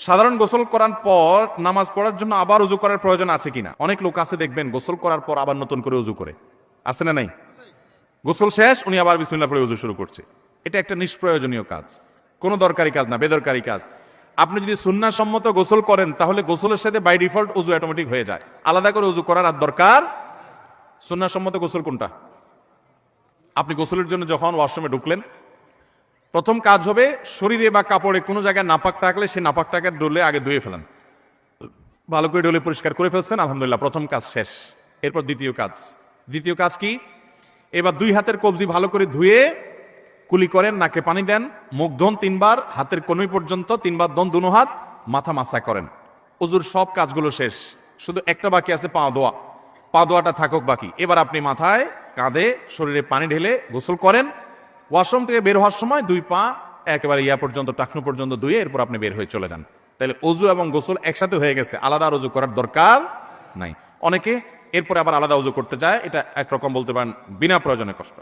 সাধারণ গোসল করার পর নামাজ পড়ার জন্য আবার উজু করার প্রয়োজন আছে কিনা? অনেক লোক আছে দেখবেন গোসল করার পর আবার নতুন করে উজু করে, আছে না নাই? গোসল শেষ, উনি আবার বিসমিল্লাহ পড়ে উজু শুরু করছে। এটা একটা নিষ্প্রয়োজনীয় কাজ, কোনো দরকারি কাজ না, বেদরকারি কাজ। আপনি যদি সুন্নাহসম্মত গোসল করেন তাহলে গোসলের সাথে বাই ডিফল্ট উজু অটোমেটিক হয়ে যায়, আলাদা করে উজু করার আর দরকার। সুন্নাহসম্মত গোসল কোনটা? আপনি গোসলের জন্য যখন ওয়াশরুমে ঢুকলেন, প্রথম কাজ হবে শরীরে বা কাপড়ে কোনো জায়গায় নাপাক থাকলে সেই নাপাকটাকে ডলে আগে ধুয়ে ফেলেন। ভালো করে ডলে পরিষ্কার করে ফেলছেন, আলহামদুলিল্লাহ, প্রথম কাজ শেষ। এরপর দ্বিতীয় কাজ কি? এবার দুই হাতের কবজি ভালো করে ধুয়ে কুলি করেন, নাকে পানি দেন, মুখ ধোন 3 বার, হাতের কনুই পর্যন্ত 3 বার ধোন দুনো হাত, মাথা মাসা করেন। উজুর সব কাজগুলো শেষ, শুধু একটা বাকি আছে, পা ধোয়া। পা ধোয়াটা থাকুক বাকি। এবার আপনি মাথায়, কাঁধে, শরীরে পানি ঢেলে গোসল করেন। ওয়াশরুম থেকে বের হওয়ার সময় 2 পা একেবারে পর্যন্ত, টাকনু পর্যন্ত ধুয়ে এরপর আপনি বের হয়ে চলে যান। তাহলে অজু এবং গোসল একসাথে হয়ে গেছে, আলাদা আর অজু করার দরকার নাই। অনেকে এরপরে আবার আলাদা অজু করতে যায়, এটা একরকম বলতে পারেন বিনা প্রয়োজনে কষ্ট।